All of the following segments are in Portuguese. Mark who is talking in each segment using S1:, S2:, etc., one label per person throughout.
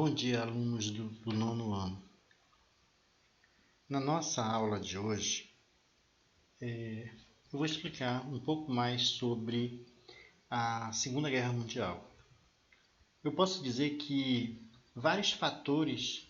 S1: Bom dia, alunos do nono ano. Na nossa aula de hoje, eu vou explicar um pouco mais sobre a Segunda Guerra Mundial. Eu posso dizer que vários fatores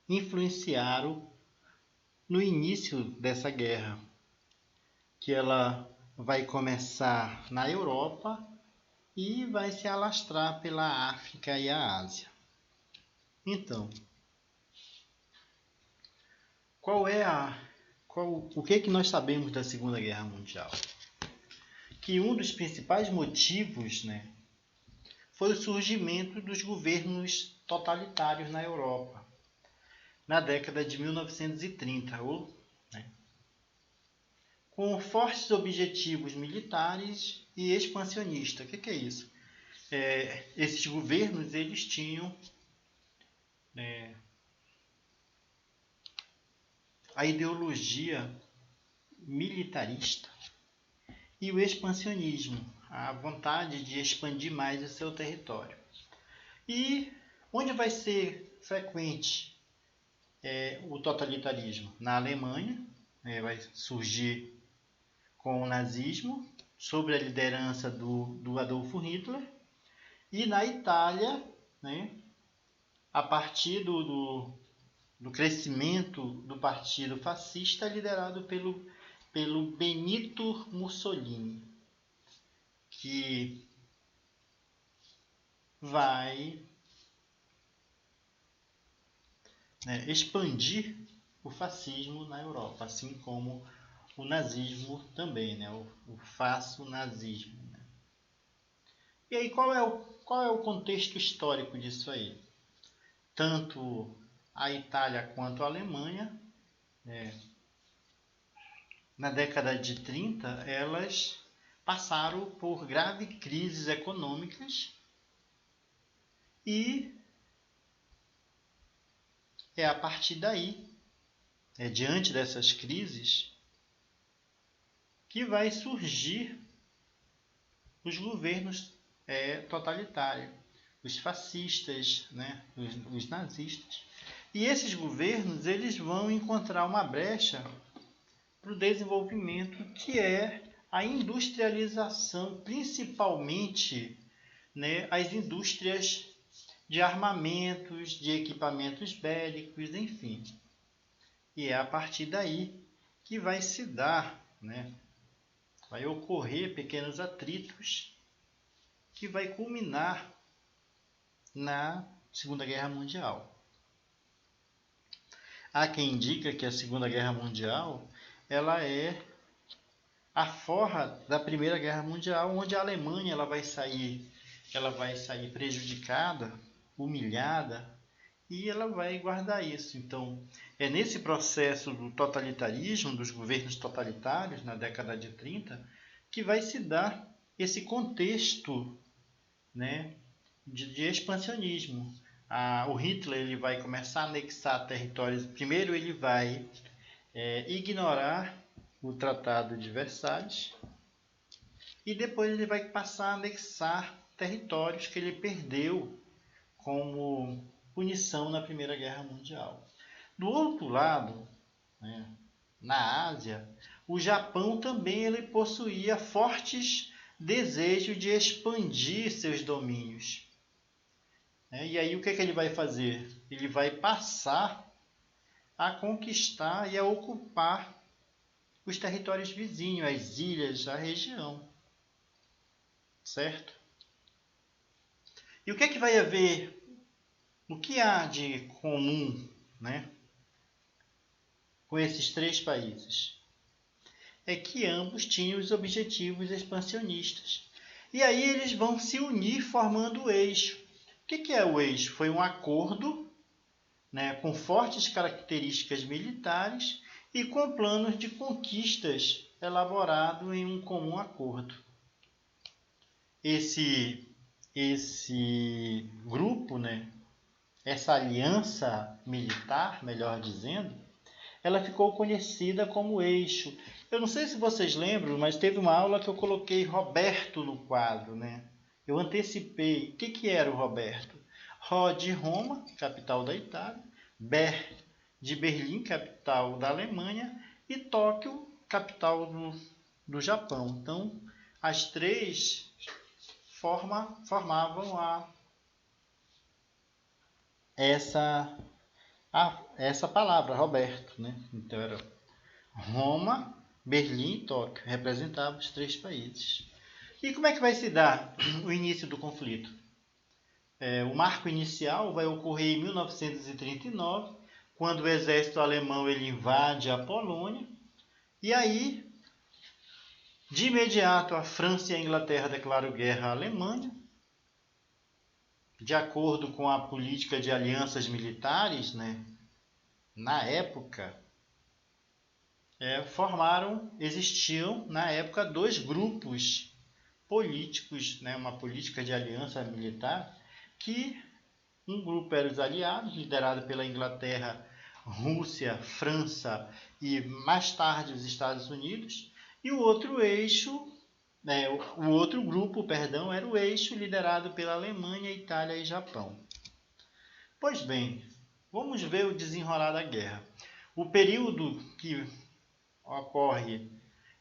S1: influenciaram no início dessa guerra, que ela vai começar na Europa e vai se alastrar pela África e a Ásia. Então, o que nós sabemos da Segunda Guerra Mundial? Que um dos principais motivos, foi o surgimento dos governos totalitários na Europa, na década de 1930, com fortes objetivos militares e expansionistas. O que é isso? Esses governos eles tinham a ideologia militarista e o expansionismo, a vontade de expandir mais o seu território. E onde vai ser frequente o totalitarismo? Na Alemanha, vai surgir com o nazismo, sob a liderança do Adolfo Hitler, e na Itália, a partir do crescimento do partido fascista liderado pelo Benito Mussolini, que vai expandir o fascismo na Europa, assim como o nazismo também, o fascio-nazismo. E aí, qual é o contexto histórico disso aí? Tanto a Itália quanto a Alemanha, na década de 30, elas passaram por graves crises econômicas e é a partir daí, diante dessas crises, que vai surgir os governos totalitários, os fascistas, os nazistas. E esses governos eles vão encontrar uma brecha para o desenvolvimento, que é a industrialização, principalmente as indústrias de armamentos, de equipamentos bélicos, enfim. E é a partir daí que vai se dar, vai ocorrer pequenos atritos que vai culminar na Segunda Guerra Mundial. Há quem indica que a Segunda Guerra Mundial ela é a forra da Primeira Guerra Mundial, onde a Alemanha ela vai sair prejudicada, humilhada, e ela vai guardar isso. Então, é nesse processo do totalitarismo, dos governos totalitários, na década de 30, que vai se dar esse contexto de expansionismo. O Hitler ele vai começar a anexar territórios. Primeiro ele vai ignorar o Tratado de Versalhes e depois ele vai passar a anexar territórios que ele perdeu como punição na Primeira Guerra Mundial. Do outro lado, na Ásia, o Japão também ele possuía fortes desejos de expandir seus domínios. E aí o que ele vai fazer? Ele vai passar a conquistar e a ocupar os territórios vizinhos, as ilhas, a região. Certo? E o que vai haver? O que há de comum, com esses três países? É que ambos tinham os objetivos expansionistas. E aí eles vão se unir formando o eixo. O que é o eixo? Foi um acordo com fortes características militares e com planos de conquistas elaborados em um comum acordo. Esse grupo, essa aliança militar, melhor dizendo, ela ficou conhecida como eixo. Eu não sei se vocês lembram, mas teve uma aula que eu coloquei Roberto no quadro, Eu antecipei. O que era o Roberto? Rho de Roma, capital da Itália, Ber de Berlim, capital da Alemanha, e Tóquio, capital do Japão. Então, as três formavam essa palavra, Roberto, né? Então era Roma, Berlim e Tóquio, representavam os três países. E como é que vai se dar o início do conflito? O marco inicial vai ocorrer em 1939, quando o exército alemão ele invade a Polônia, e aí, de imediato, a França e a Inglaterra declaram guerra à Alemanha. De acordo com a política de alianças militares, né, na época, existiam na época dois grupos políticos, né, uma política de aliança militar, que um grupo era os aliados, liderado pela Inglaterra, Rússia, França e mais tarde os Estados Unidos, e o outro eixo, o outro grupo, era o eixo liderado pela Alemanha, Itália e Japão. Pois bem, vamos ver o desenrolar da guerra. O período que ocorre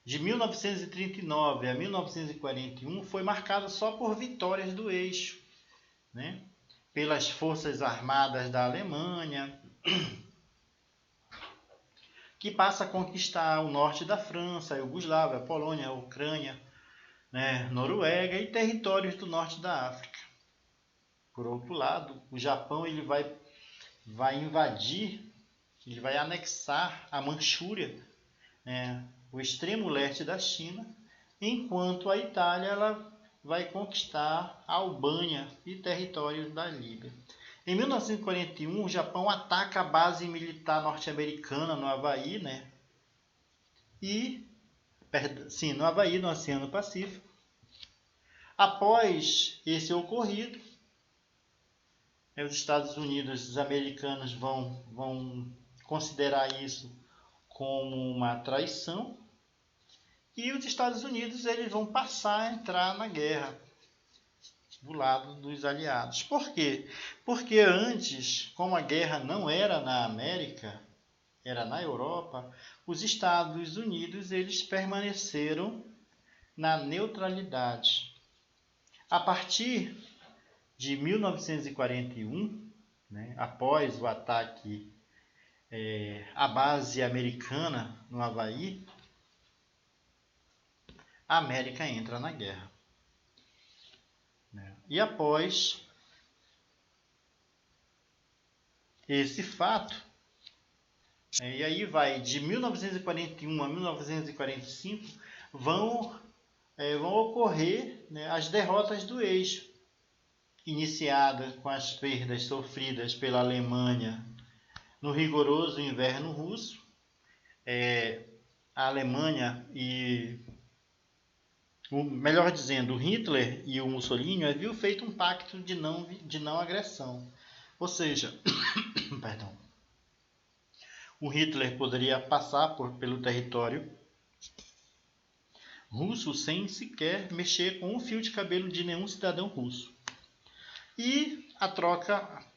S1: de 1939 a 1941 foi marcado só por vitórias do eixo, né? Pelas forças armadas da Alemanha, que passa a conquistar o norte da França, a Iugoslávia, a Polônia, a Ucrânia, né, Noruega e territórios do norte da África. Por outro lado, o Japão ele vai invadir, ele vai anexar a Manchúria, né, o extremo leste da China, enquanto a Itália ela vai conquistar a Albânia e territórios da Líbia. Em 1941, o Japão ataca a base militar norte-americana no Havaí, né? No Havaí, no Oceano Pacífico. Após esse ocorrido, os Estados Unidos, os americanos vão considerar isso como uma traição, e os Estados Unidos eles vão passar a entrar na guerra do lado dos aliados. Por quê? Porque antes, como a guerra não era na América, era na Europa, os Estados Unidos eles permaneceram na neutralidade. A partir de 1941, né, após o ataque à base americana no Havaí, a América entra na guerra. E após esse fato, e aí vai de 1941 a 1945, vão ocorrer, né, as derrotas do eixo, iniciada com as perdas sofridas pela Alemanha no rigoroso inverno russo. A Alemanha melhor dizendo, o Hitler e o Mussolini haviam feito um pacto de não agressão. Ou seja, perdão, o Hitler poderia passar pelo território russo sem sequer mexer com um fio de cabelo de nenhum cidadão russo. E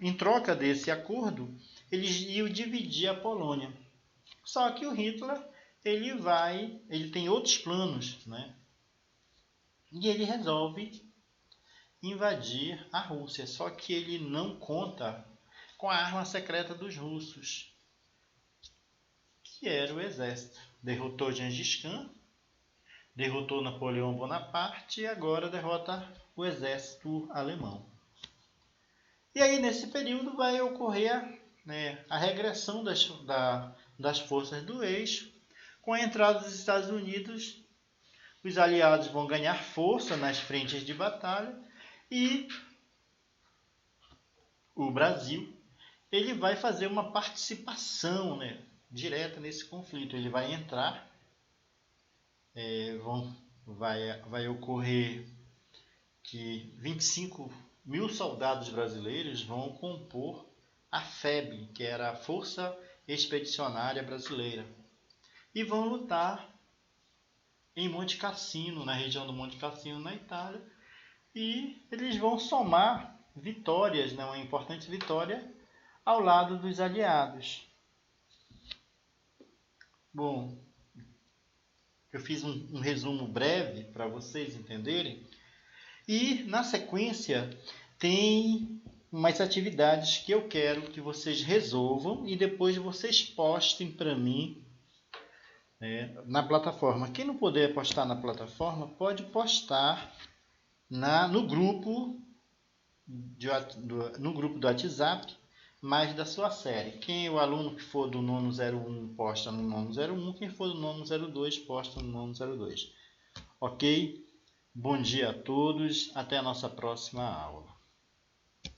S1: em troca desse acordo, eles iam dividir a Polônia. Só que o Hitler ele tem outros planos, né? E ele resolve invadir a Rússia. Só que ele não conta com a arma secreta dos russos, que era o exército. Derrotou Gengis Khan, derrotou Napoleão Bonaparte e agora derrota o exército alemão. E aí, nesse período, vai ocorrer a regressão das forças do eixo. Com a entrada dos Estados Unidos, os aliados vão ganhar força nas frentes de batalha e o Brasil ele vai fazer uma participação, direta nesse conflito. Ele vai entrar, vai ocorrer que 25 mil soldados brasileiros vão compor a FEB, que era a Força Expedicionária Brasileira, e vão lutar em Monte Cassino, na região do Monte Cassino, na Itália, e eles vão somar vitórias, uma importante vitória ao lado dos aliados. Bom, eu fiz um resumo breve para vocês entenderem. E na sequência tem umas atividades que eu quero que vocês resolvam e depois vocês postem para mim na plataforma. Quem não puder postar na plataforma, pode postar no grupo do WhatsApp, mas da sua série. O aluno que for do nono 01 posta no nono 01, quem for do nono 02 posta no nono 02. Ok? Bom dia a todos, até a nossa próxima aula.